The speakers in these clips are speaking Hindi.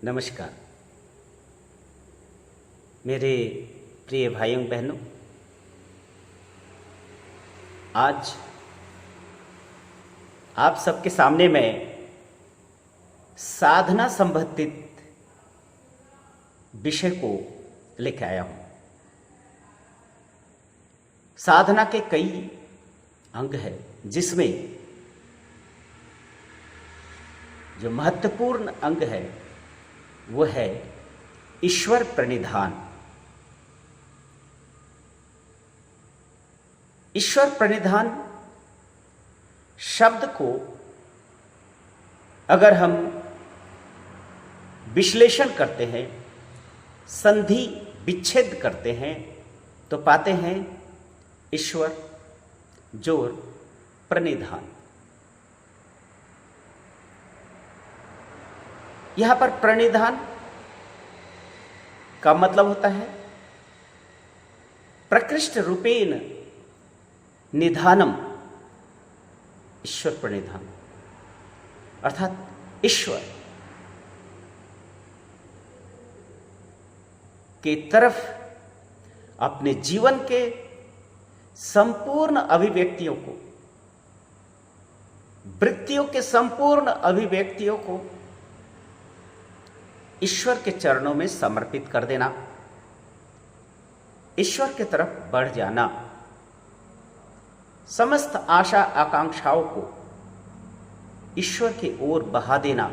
नमस्कार मेरे प्रिय भाइयों बहनों। आज आप सबके सामने मैं साधना संबंधित विषय को लेकर आया हूं। साधना के कई अंग हैं, जिसमें जो महत्वपूर्ण अंग है वो है ईश्वर प्रणिधान। ईश्वर प्रणिधान शब्द को अगर हम विश्लेषण करते हैं, संधि विच्छेद करते हैं, तो पाते हैं ईश्वर जोर प्रणिधान। यहां पर प्रणिधान का मतलब होता है प्रकृष्ट रूपेण निधानम, ईश्वर प्रणिधान अर्थात ईश्वर के तरफ अपने जीवन के संपूर्ण अभिव्यक्तियों को, वृत्तियों के संपूर्ण अभिव्यक्तियों को ईश्वर के चरणों में समर्पित कर देना, ईश्वर की तरफ बढ़ जाना, समस्त आशा आकांक्षाओं को ईश्वर की ओर बहा देना,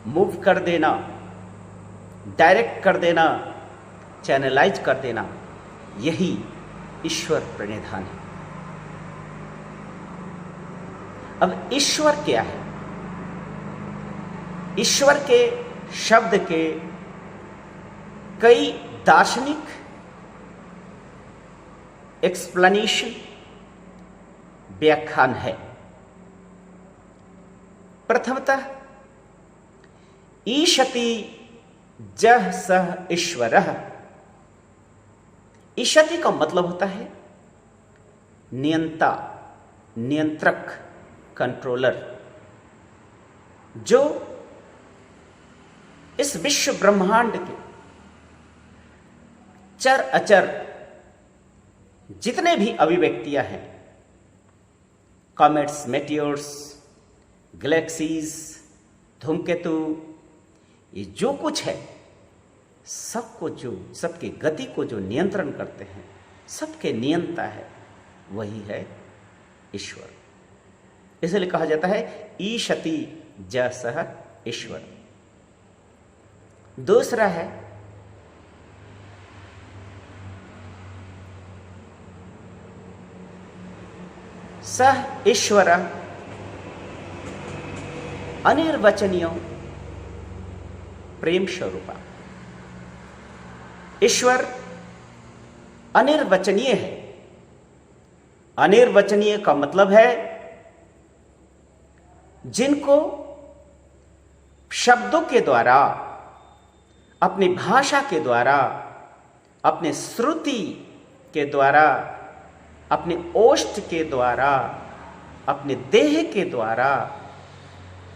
मूव कर देना, डायरेक्ट कर देना, चैनलाइज कर देना, यही ईश्वर प्रणिधान है। अब ईश्वर क्या है? ईश्वर के शब्द के कई दार्शनिक एक्सप्लेनेशन, व्याख्यान है। प्रथमतः ईशति जह सह ईश्वरः। ईशति का मतलब होता है नियंता, नियंत्रक, कंट्रोलर, जो इस विश्व ब्रह्मांड के चर अचर जितने भी अभिव्यक्तियां हैं, कॉमेट्स, मेटियोर्स, गैलेक्सीज, धूमकेतु, ये जो कुछ है, सबको जो सबकी गति को जो नियंत्रण करते हैं, सबके नियंता है, वही है ईश्वर। इसलिए कहा जाता है ईशति जसः ईश्वर। दूसरा है सह ईश्वर अनिर्वचनीय प्रेम स्वरूपा। ईश्वर अनिर्वचनीय है। अनिर्वचनीय का मतलब है जिनको शब्दों के द्वारा, अपनी भाषा के द्वारा, अपने श्रुति के द्वारा, अपने ओष्ठ के द्वारा, अपने देह के द्वारा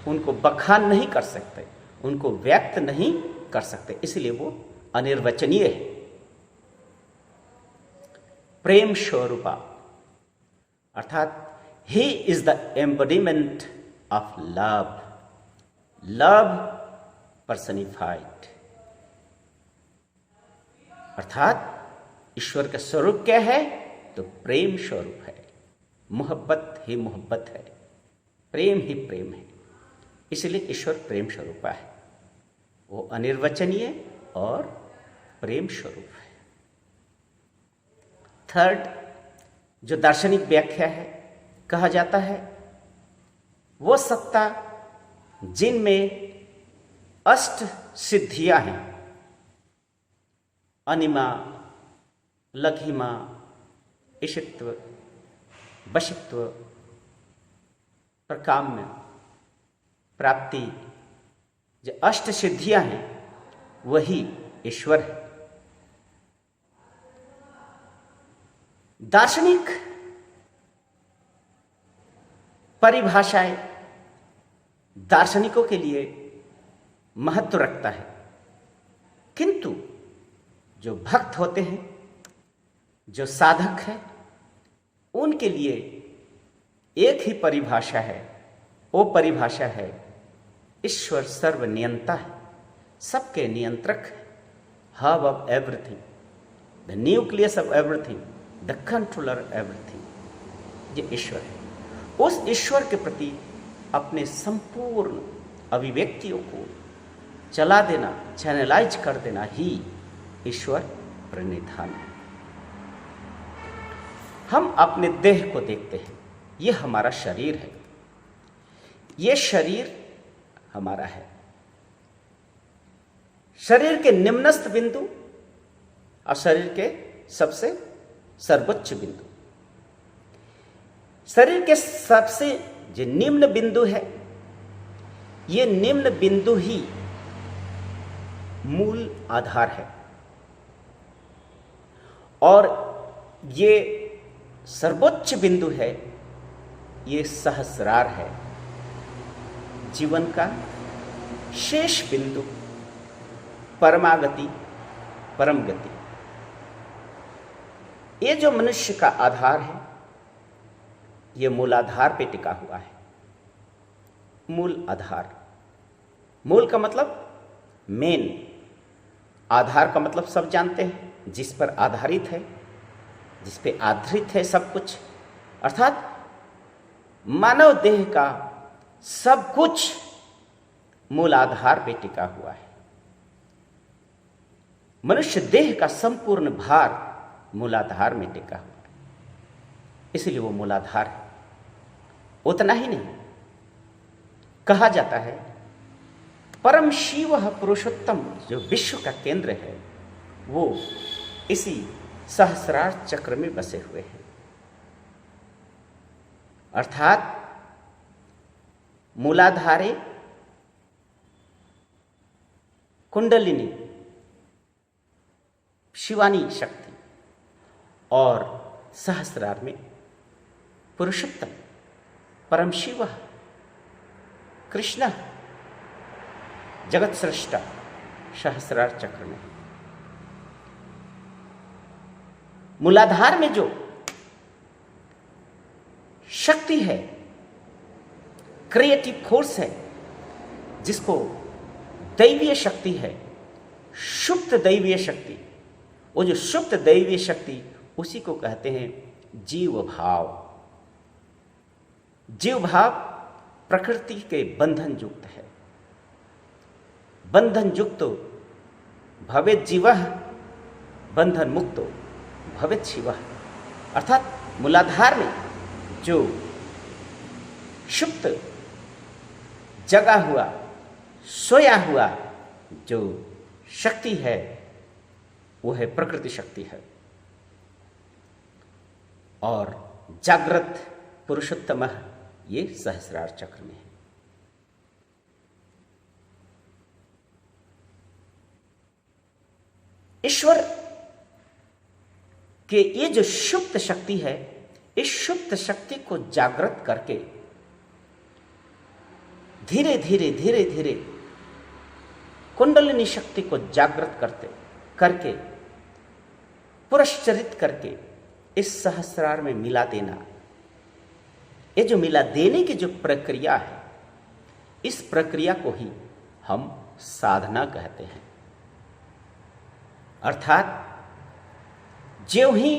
उनको बखान नहीं कर सकते, उनको व्यक्त नहीं कर सकते, इसलिए वो अनिर्वचनीय है। प्रेम स्वरूपा अर्थात ही is the embodiment of love, love personified. अर्थात ईश्वर का स्वरूप क्या है? तो प्रेम स्वरूप है, मोहब्बत ही मोहब्बत है, प्रेम ही प्रेम है। इसलिए ईश्वर प्रेम स्वरूपा है, वो अनिर्वचनीय और प्रेम स्वरूप है। थर्ड, जो दार्शनिक व्याख्या है, कहा जाता है वो सत्ता जिनमें अष्ट सिद्धियां हैं, अनिमा, लघिमा, ईशित्व, वशित्व, प्रकाम्य, प्राप्ति, जो अष्ट सिद्धियां हैं वही ईश्वर है। दार्शनिक परिभाषाएं दार्शनिकों के लिए महत्व रखता है, किंतु जो भक्त होते हैं, जो साधक है, उनके लिए एक ही परिभाषा है। वो परिभाषा है ईश्वर सर्वनियंता है, सबके नियंत्रक है, hub of everything, the nucleus of everything, the controller everything. ये ईश्वर है। उस ईश्वर के प्रति अपने संपूर्ण अभिव्यक्तियों को चला देना, चैनलाइज कर देना ही ईश्वर प्रणिधान है। हम अपने देह को देखते हैं, ये हमारा शरीर है, ये शरीर हमारा है। शरीर के निम्नस्थ बिंदु और शरीर के सबसे सर्वोच्च बिंदु। शरीर के सबसे जो निम्न बिंदु है, ये निम्न बिंदु ही मूल आधार है, और ये सर्वोच्च बिंदु है, ये सहस्रार है, जीवन का शेष बिंदु, परमागति, परम गति। ये जो मनुष्य का आधार है, ये मूलाधार पे टिका हुआ है। मूल आधार, मूल का मतलब मेन, आधार का मतलब सब जानते हैं, जिस पर आधारित है, जिस पे आधारित है सब कुछ, अर्थात मानव देह का सब कुछ मूल आधार पे टिका हुआ है। मनुष्य देह का संपूर्ण भार मूलाधार में टिका हुआ है, इसलिए वो मूलाधार है। उतना ही नहीं, कहा जाता है परम शिव पुरुषोत्तम, जो विश्व का केंद्र है, वो इसी सहस्रार चक्र में बसे हुए हैं। अर्थात मूलाधारे कुंडलिनी शिवानी शक्ति, और सहस्रार में पुरुषोत्तम परम शिव कृष्ण जगत सृष्टा सहस्रार चक्र में। मूलाधार में जो शक्ति है, क्रिएटिव फोर्स है, जिसको दैवीय शक्ति है, सुप्त दैवीय शक्ति, वो जो सुप्त दैवीय शक्ति, उसी को कहते हैं जीव भाव। जीव भाव प्रकृति के बंधन युक्त है। बंधन युक्तो भवेत् जीवः, बंधन मुक्तो भवेत् शिवः। अर्थात मूलाधार में जो सुप्त जगा हुआ, सोया हुआ जो शक्ति है, वो है प्रकृति शक्ति है, और जागृत पुरुषोत्तम ये सहस्रार चक्र में है। ईश्वर के ये जो सुप्त शक्ति है, इस सुप्त शक्ति को जागृत करके धीरे धीरे धीरे धीरे कुंडलिनी शक्ति को जागृत करके पुरस्चरित करके इस सहस्रार में मिला देना, ये जो मिला देने की जो प्रक्रिया है, इस प्रक्रिया को ही हम साधना कहते हैं। अर्थात ज्यों ही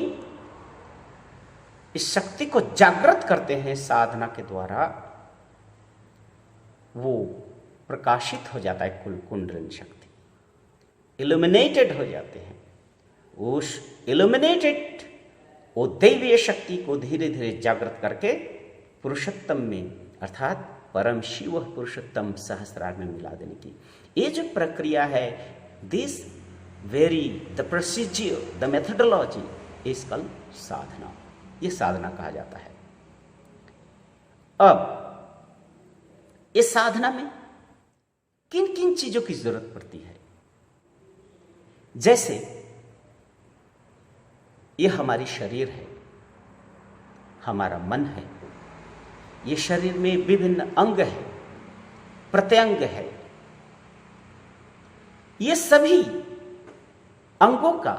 इस शक्ति को जागृत करते हैं साधना के द्वारा, वो प्रकाशित हो जाता है कुल कुंडलिनी शक्ति, इल्यूमिनेटेड हो जाते हैं। उस इल्यूमिनेटेड वो दैवीय शक्ति को धीरे धीरे जागृत करके पुरुषोत्तम में, अर्थात परम शिव पुरुषोत्तम सहस्रार में मिला देने की ये जो प्रक्रिया है, this very the procedure, the methodology is called sadhana. ये साधना कहा जाता है। अब इस साधना में किन किन चीजों की जरूरत पड़ती है? जैसे ये हमारी शरीर है, हमारा मन है, ये शरीर में विभिन्न अंग है, प्रत्यंग है, ये सभी अंगों का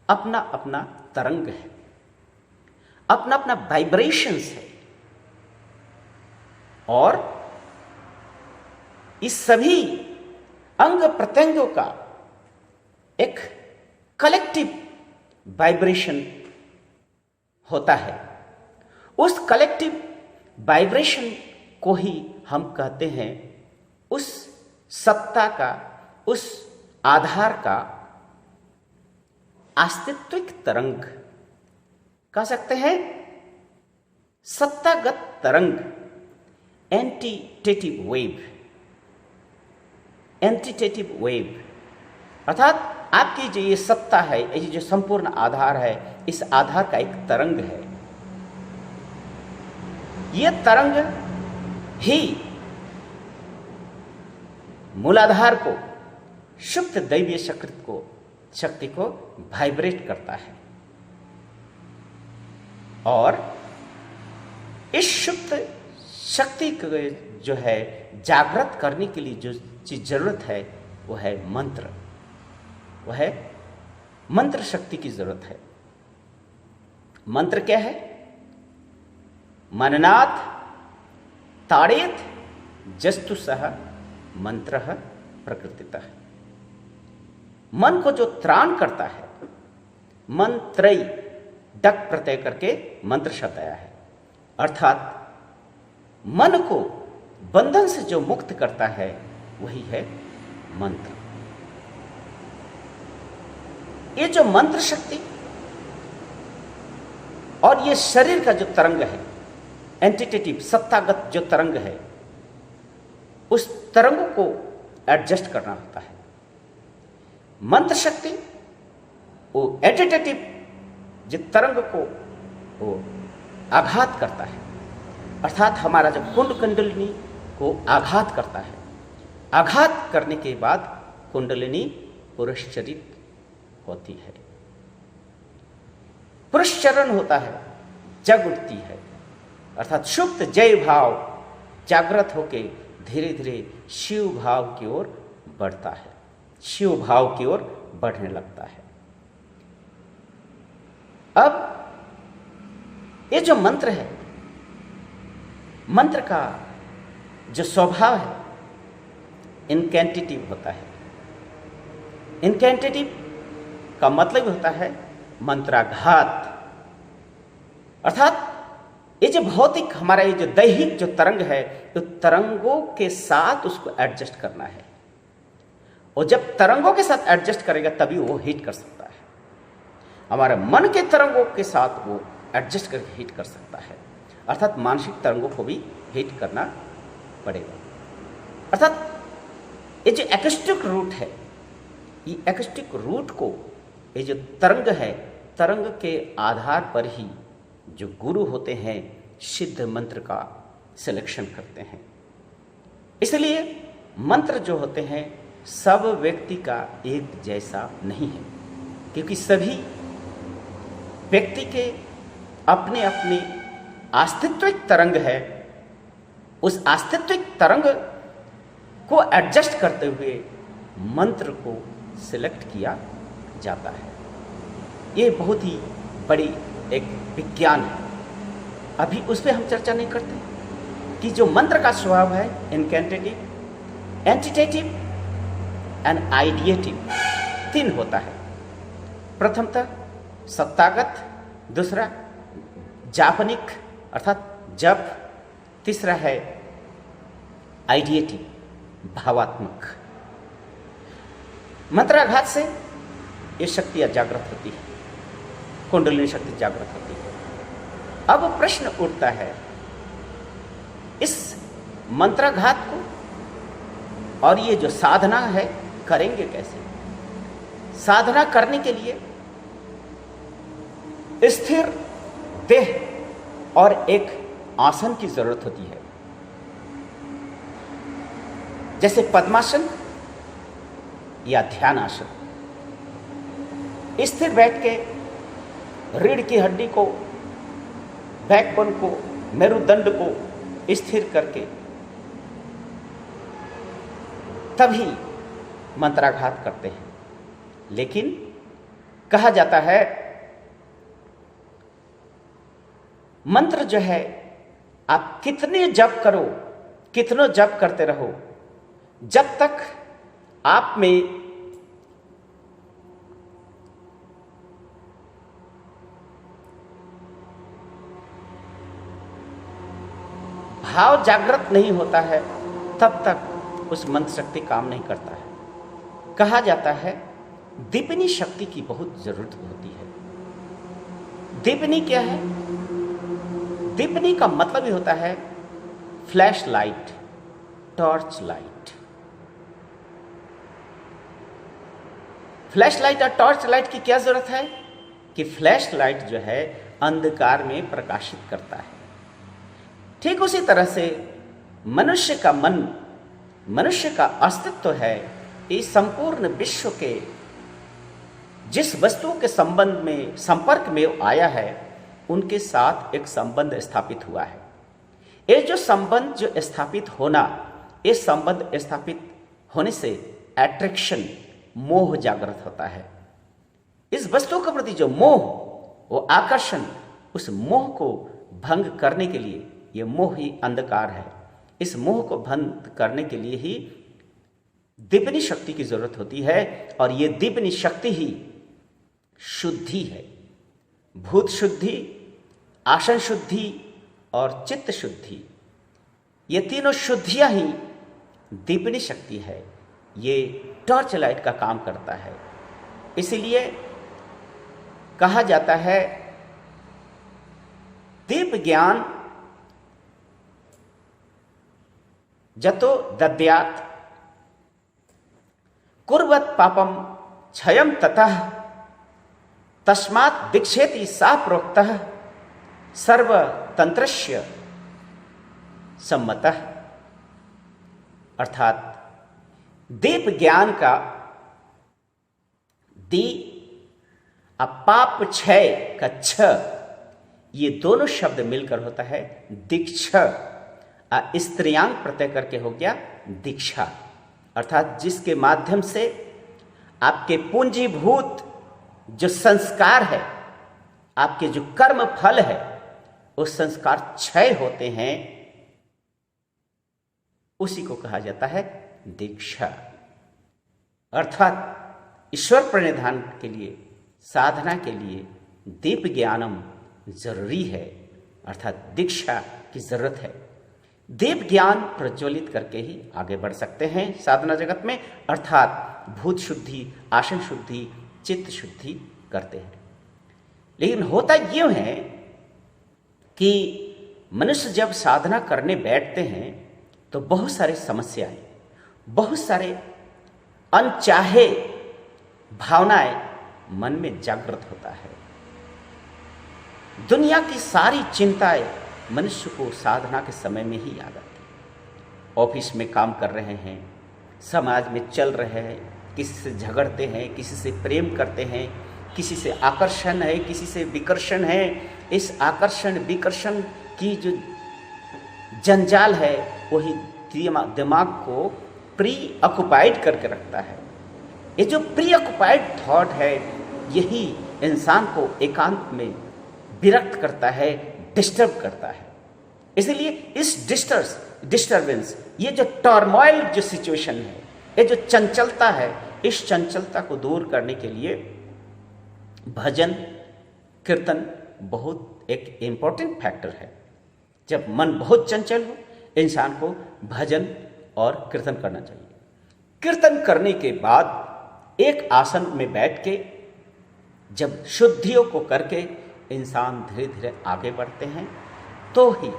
अपना अपना तरंग है, अपना अपना वाइब्रेशंस है, और इस सभी अंग प्रत्यंगों का एक कलेक्टिव वाइब्रेशन होता है। उस कलेक्टिव वाइब्रेशन को ही हम कहते हैं उस सत्ता का, उस आधार का अस्तित्विक तरंग कह सकते हैं, सत्तागत तरंग, एंटीटेटिव वेव। एंटीटेटिव वेव अर्थात आपकी जो ये सत्ता है, ये जो संपूर्ण आधार है, इस आधार का एक तरंग है। यह तरंग ही मूलाधार को, शुद्ध दैवीय शक्ति को वाइब्रेट करता है, और इस शुद्ध शक्ति को जो है जागृत करने के लिए जो चीज जरूरत है वो है मंत्र, वो है मंत्र शक्ति की जरूरत है। मंत्र क्या है? मननाथ ताड़ेत जस्तु सह मंत्र प्रकृतितः। मन को जो त्राण करता है, मंत्रई डक प्रत्यय करके मंत्र शब्द आया है, अर्थात मन को बंधन से जो मुक्त करता है वही है मंत्र। ये जो मंत्र शक्ति और ये शरीर का जो तरंग है, एंटिटेटिव सत्तागत जो तरंग है, उस तरंग को एडजस्ट करना होता है। मंत्र शक्ति वो एंटिटेटिव जो तरंग को वो आघात करता है, अर्थात हमारा जो कुंड कुंडलिनी को आघात करता है। आघात करने के बाद कुंडलिनी पुरस्चरित होती है, पुरस्चरण होता है, जग उठती है, अर्थात शुद्ध जय भाव जागृत होके धीरे धीरे शिव भाव की ओर बढ़ता है, शिव भाव की ओर बढ़ने लगता है। अब ये जो मंत्र है, मंत्र का जो स्वभाव है इनकैंटेटिव होता है। इनकैंटेटिव का मतलब होता है मंत्राघात, अर्थात ये जो भौतिक हमारा ये जो दैहिक जो तरंग है, तो तरंगों के साथ उसको एडजस्ट करना है, और जब तरंगों के साथ एडजस्ट करेगा तभी वो हिट कर सकता है। हमारे मन के तरंगों के साथ वो एडजस्ट करके हिट कर सकता है, अर्थात मानसिक तरंगों को भी हिट करना पड़ेगा। अर्थात ये जो एक्स्टिक रूट है, ये एक्स्टिक रूट को, ये जो तरंग है, तरंग के आधार पर ही जो गुरु होते हैं सिद्ध मंत्र का सिलेक्शन करते हैं। इसलिए मंत्र जो होते हैं सब व्यक्ति का एक जैसा नहीं है, क्योंकि सभी व्यक्ति के अपने अपने अस्तित्विक तरंग है। उस अस्तित्विक तरंग को एडजस्ट करते हुए मंत्र को सिलेक्ट किया जाता है। ये बहुत ही बड़ी एक विज्ञान है। अभी उस पर हम चर्चा नहीं करते कि जो मंत्र का स्वभाव है इनकैंटेटिव, एंटिटेटिव एंड आइडिएटिव, तीन होता है। प्रथमतः सत्तागत, दूसरा जापनिक अर्थात जप, तीसरा है आइडिएटिव भावात्मक। मंत्राघात से ये शक्तियां जागृत होती है, कुंडलिनी शक्ति जागृत होती है। अब प्रश्न उठता है, इस मंत्राघात को और ये जो साधना है करेंगे कैसे? साधना करने के लिए स्थिर देह और एक आसन की जरूरत होती है, जैसे पद्मासन या ध्यान आसन। स्थिर बैठ के रीढ़ की हड्डी को, बैकबोन को, मेरुदंड को स्थिर करके तभी मंत्राघात करते हैं। लेकिन कहा जाता है मंत्र जो है आप कितने जप करो, कितनों जप करते रहो, जब तक आप में भाव जागृत नहीं होता है तब तक उस मंत्र शक्ति काम नहीं करता है। कहा जाता है दीपनी शक्ति की बहुत जरूरत होती है। दीपनी क्या है? दीपनी का मतलब ही होता है flash light, torch light. Flash light और टॉर्च लाइट की क्या जरूरत है कि फ्लैश लाइट जो है अंधकार में प्रकाशित करता है। ठीक उसी तरह से मनुष्य का मन, मनुष्य का अस्तित्व है इस संपूर्ण विश्व के जिस वस्तु के संबंध में संपर्क में आया है उनके साथ एक संबंध स्थापित हुआ है। ये जो संबंध जो स्थापित होना, इस संबंध स्थापित होने से अट्रैक्शन, मोह जागृत होता है। इस वस्तु के प्रति जो मोह, वो आकर्षण, उस मोह को भंग करने के लिए, ये मोह ही अंधकार है, इस मोह को भंग करने के लिए ही दीपनी शक्ति की जरूरत होती है। और ये दीपनी शक्ति ही शुद्धि है। भूत शुद्धि, आसन शुद्धि और चित्त शुद्धि, ये तीनों शुद्धियां ही दीपनी शक्ति है। ये टॉर्च लाइट का काम करता है। इसलिए कहा जाता है दीप ज्ञान जतो दद्यात् कुर्वत् पापम क्षयम ततः तस्मात् दीक्षेति सा प्रोक्तः सर्वतंत्रस्य सम्मतः। अर्थात दीप ज्ञान का दी पाप क्षय का छ, ये दोनों शब्द मिलकर होता है दीक्षा। स्त्रियांग प्रत्यय करके हो गया दीक्षा। अर्थात जिसके माध्यम से आपके पूंजीभूत जो संस्कार है, आपके जो कर्म फल है, वो संस्कार क्षय होते हैं, उसी को कहा जाता है दीक्षा। अर्थात ईश्वर प्रणिधान के लिए, साधना के लिए दीप ज्ञानम जरूरी है, अर्थात दीक्षा की जरूरत है। दीप ज्ञान प्रज्वलित करके ही आगे बढ़ सकते हैं साधना जगत में, अर्थात भूत शुद्धि, आसन शुद्धि, चित्त शुद्धि करते हैं। लेकिन होता यूं है कि मनुष्य जब साधना करने बैठते हैं तो बहुत सारे समस्याएं, बहुत सारे अनचाहे भावनाएं मन में जागृत होता है। दुनिया की सारी चिंताएं मनुष्य को साधना के समय में ही याद आती है। ऑफिस में काम कर रहे हैं, समाज में चल रहे हैं, किसी से झगड़ते हैं, किसी से प्रेम करते हैं, किसी से आकर्षण है, किसी से विकर्षण है। इस आकर्षण विकर्षण की जो जंजाल है वही दिमाग को प्री ऑक्युपाइड करके रखता है। ये जो प्री ऑक्युपाइड थॉट है यही इंसान को एकांत में विरक्त करता है, डिस्टर्ब करता है। इसलिए इस डिस्टर्बेंस, ये जो टर्मोइल जो सिचुएशन है, ये जो चंचलता है, इस चंचलता को दूर करने के लिए भजन कीर्तन बहुत एक इम्पॉर्टेंट फैक्टर है। जब मन बहुत चंचल हो, इंसान को भजन और कीर्तन करना चाहिए। कीर्तन करने के बाद एक आसन में बैठ के जब शुद्धियों को करके इंसान धीरे धीरे आगे बढ़ते हैं, तो ही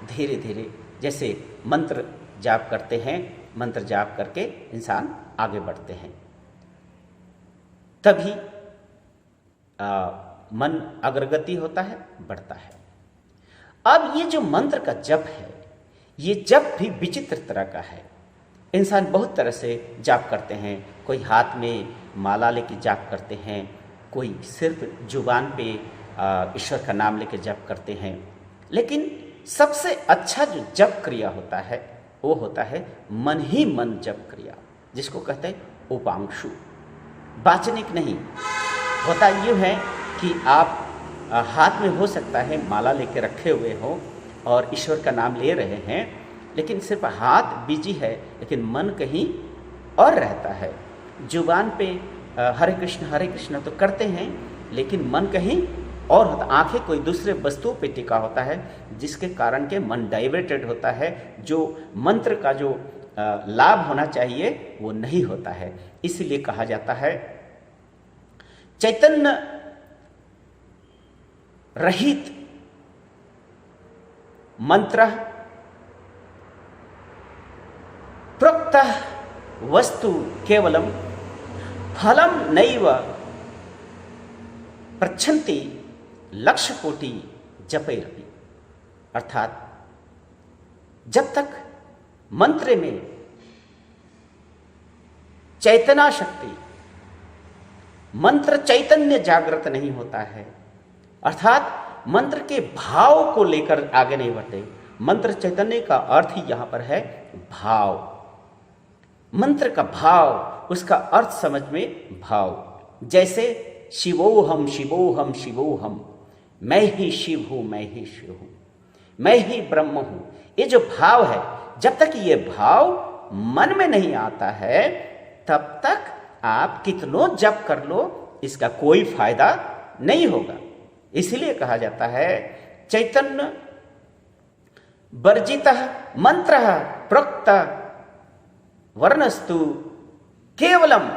धीरे धीरे जैसे मंत्र जाप करते हैं, मंत्र जाप करके इंसान आगे बढ़ते हैं, तभी मन अग्रगति होता है, बढ़ता है। अब ये जो मंत्र का जप है, ये जप भी विचित्र तरह का है। इंसान बहुत तरह से जाप करते हैं। कोई हाथ में माला लेके जाप करते हैं, कोई सिर्फ जुबान पे ईश्वर का नाम लेके जप करते हैं। लेकिन सबसे अच्छा जो जप क्रिया होता है वो होता है मन ही मन जप क्रिया, जिसको कहते हैं उपांशु, वाचनिक नहीं। होता ये है कि आप हाथ में हो सकता है माला लेके रखे हुए हो और ईश्वर का नाम ले रहे हैं, लेकिन सिर्फ हाथ बिजी है, लेकिन मन कहीं और रहता है। जुबान पे हरे कृष्ण तो करते हैं, लेकिन मन कहीं और होता, आंखें कोई दूसरे वस्तुओं पे टिका होता है, जिसके कारण के मन डाइवर्टेड होता है। जो मंत्र का जो लाभ होना चाहिए वो नहीं होता है। इसीलिए कहा जाता है चैतन्य रहित मंत्र प्रोक्त वस्तु केवलम फलम नैव प्रच्छन्ति लक्ष्य कोटि जपैरपि। अर्थात जब तक मंत्र में चैतना शक्ति, मंत्र चैतन्य जागृत नहीं होता है, अर्थात मंत्र के भाव को लेकर आगे नहीं बढ़ते। मंत्र चैतन्य का अर्थ ही यहां पर है भाव। मंत्र का भाव, उसका अर्थ समझ में भाव। जैसे शिवोहम शिवोहम शिवोहम, मैं ही शिव हूं, मैं ही शिव हूं, मैं ही ब्रह्म हूं। ये जो भाव है, जब तक ये भाव मन में नहीं आता है, तब तक आप कितनों जप कर लो, इसका कोई फायदा नहीं होगा। इसलिए कहा जाता है चैतन्य वर्जित मंत्र प्रोक्त वर्णस्तु केवलम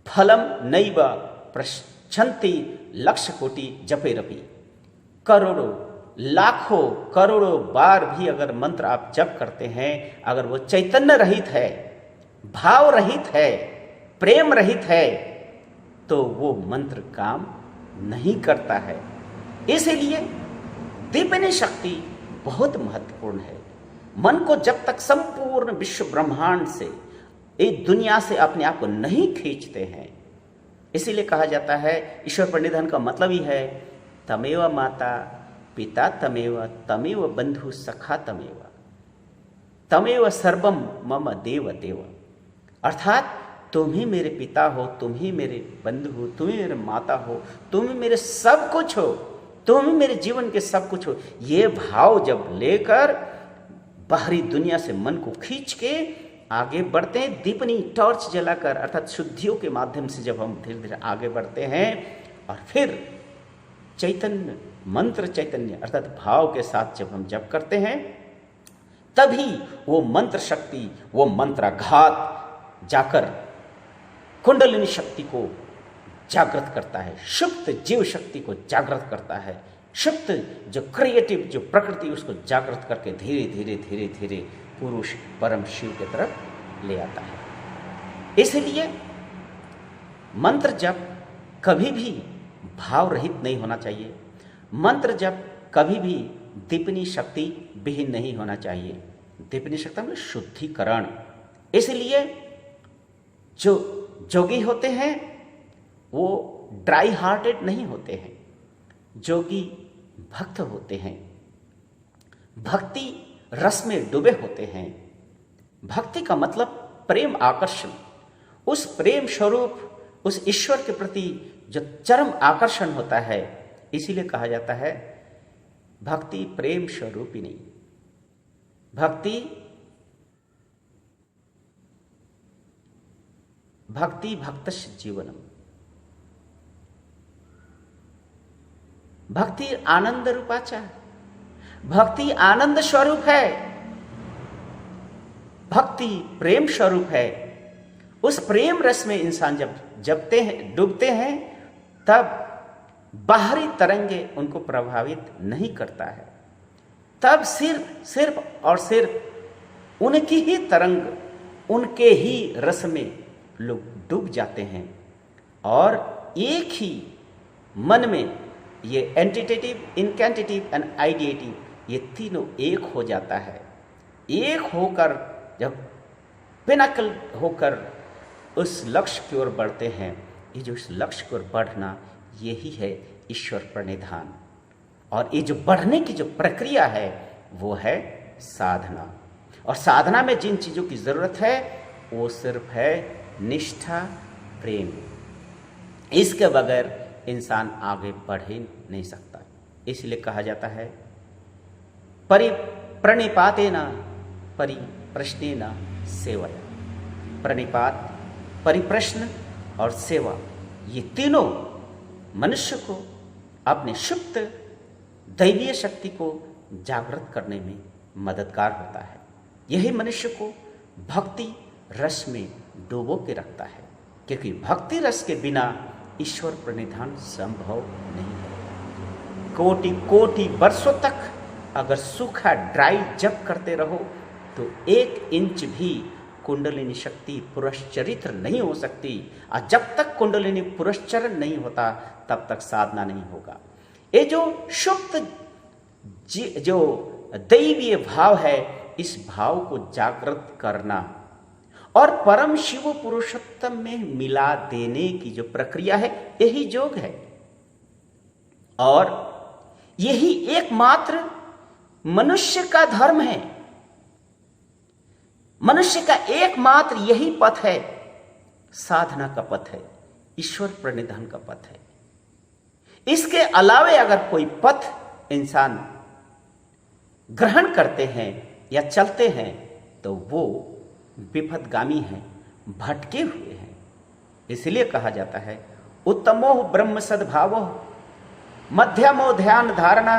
फलम नैव प्रच्छन्ति लक्ष्य कोटि जपेरपि। करोड़ों लाखों करोड़ों बार भी अगर मंत्र आप जप करते हैं, अगर वो चैतन्य रहित है, भाव रहित है, प्रेम रहित है, तो वो मंत्र काम नहीं करता है। इसलिए दीपनी शक्ति बहुत महत्वपूर्ण है। मन को जब तक संपूर्ण विश्व ब्रह्मांड से, इस दुनिया से अपने आप को नहीं खींचते हैं, इसीलिए कहा जाता है ईश्वर प्रणिधान का मतलब ही है तमेव माता पिता तमेव तमेव बंधु सखा तमेव तमेव सर्वम मम देव देव। अर्थात तुम ही मेरे पिता हो, तुम ही मेरे बंधु हो, तुम ही मेरे माता हो, तुम ही मेरे सब कुछ हो, तुम ही मेरे जीवन के सब कुछ हो। ये भाव जब लेकर बाहरी दुनिया से मन को खींच के आगे बढ़ते हैं, दीपनी टॉर्च जलाकर, अर्थात शुद्धियों के माध्यम से जब हम धीरे धीरे आगे बढ़ते हैं, और फिर चैतन्य मंत्र चैतन्य अर्थात भाव के साथ जब हम जप करते हैं, तभी वो मंत्र शक्ति, वो मंत्राघात जाकर कुंडलिनी शक्ति को जागृत करता है, सुप्त जीव शक्ति को जागृत करता है, सुप्त जो क्रिएटिव जो प्रकृति उसको जागृत करके धीरे धीरे धीरे धीरे पुरुष परम शिव की तरफ ले आता है। इसलिए मंत्र जप कभी भी भाव रहित नहीं होना चाहिए। मंत्र जप कभी भी दीपनी शक्ति विहीन नहीं होना चाहिए। दीपनी शक्ति में शुद्धिकरण। इसलिए जो जोगी होते हैं वो ड्राई हार्टेड नहीं होते हैं, जोगी भक्त होते हैं, भक्ति रस में डूबे होते हैं। भक्ति का मतलब प्रेम आकर्षण, उस प्रेम स्वरूप उस ईश्वर के प्रति जो चरम आकर्षण होता है, इसीलिए कहा जाता है भक्ति प्रेम स्वरूपिणी। भक्ति भक्तस्य जीवनम। भक्ति आनंद रूपाचा, भक्ति आनंद स्वरूप है, भक्ति प्रेम स्वरूप है। उस प्रेम रस में इंसान जब जपते हैं, डूबते हैं, तब बाहरी तरंगे उनको प्रभावित नहीं करता है। तब सिर्फ और सिर्फ उनकी ही तरंग, उनके ही रस में लोग डूब जाते हैं, और एक ही मन में ये एंटिटेटिव, इनकैंटिटिव एंड आइडिएटिव, ये तीनों एक हो जाता है। एक होकर जब पिनाकल होकर उस लक्ष्य की ओर बढ़ते हैं, ये जो इस लक्ष्य की ओर बढ़ना, यही है ईश्वर प्रणिधान। और ये जो बढ़ने की जो प्रक्रिया है वो है साधना। और साधना में जिन चीज़ों की ज़रूरत है वो सिर्फ है निष्ठा, प्रेम। इसके बगैर इंसान आगे बढ़ ही नहीं सकता। इसलिए कहा जाता है प्रणिपातेन परिप्रश्नेन सेवया। प्रणिपात, परिप्रश्न और सेवा, ये तीनों मनुष्य को अपने सुप्त दैवीय शक्ति को जागृत करने में मददगार होता है। यही मनुष्य को भक्ति रस में डुबो के रखता है, क्योंकि भक्ति रस के बिना ईश्वर प्रणिधान संभव नहीं है। कोटि कोटि वर्षों तक अगर सूखा ड्राई जप करते रहो तो 1 इंच भी कुंडलिनी शक्ति पुरस्चरित्र नहीं हो सकती। और जब तक कुंडलिनी पुरस्चरण नहीं होता तब तक साधना नहीं होगा। ये जो सुप्त जो दैवीय भाव है, इस भाव को जागृत करना और परम शिव पुरुषोत्तम में मिला देने की जो प्रक्रिया है, यही योग है। और यही एकमात्र मनुष्य का धर्म है। मनुष्य का एकमात्र यही पथ है, साधना का पथ है, ईश्वर प्रणिधान का पथ है। इसके अलावे अगर कोई पथ इंसान ग्रहण करते हैं या चलते हैं तो वो विपथगामी हैं, भटके हुए हैं। इसलिए कहा जाता है उत्तमो ब्रह्म सद्भावो मध्यमो ध्यान धारणा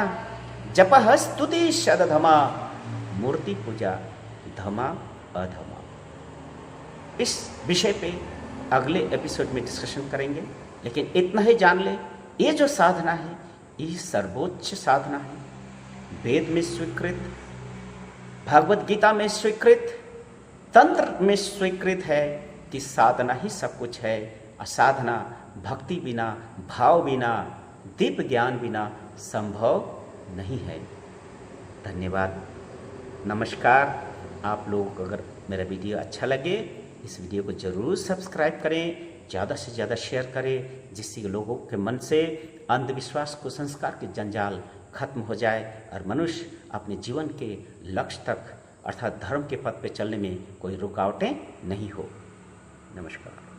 जपः स्तुति सदधमा मूर्ति पूजा धमा अधमा। इस विषय पे अगले एपिसोड में डिस्कशन करेंगे, लेकिन इतना ही जान ले, ये जो साधना है ये सर्वोच्च साधना है। वेद में स्वीकृत, भगवत गीता में स्वीकृत, तंत्र में स्वीकृत है कि साधना ही सब कुछ है। असाधना भक्ति बिना, भाव बिना, दिव्य ज्ञान बिना संभव नहीं है। धन्यवाद, नमस्कार। आप लोगों को अगर मेरा वीडियो अच्छा लगे, इस वीडियो को ज़रूर सब्सक्राइब करें, ज़्यादा से ज़्यादा शेयर करें, जिससे लोगों के मन से अंधविश्वास, कुसंस्कार के जंजाल खत्म हो जाए और मनुष्य अपने जीवन के लक्ष्य तक अर्थात धर्म के पथ पे चलने में कोई रुकावटें नहीं हो। नमस्कार।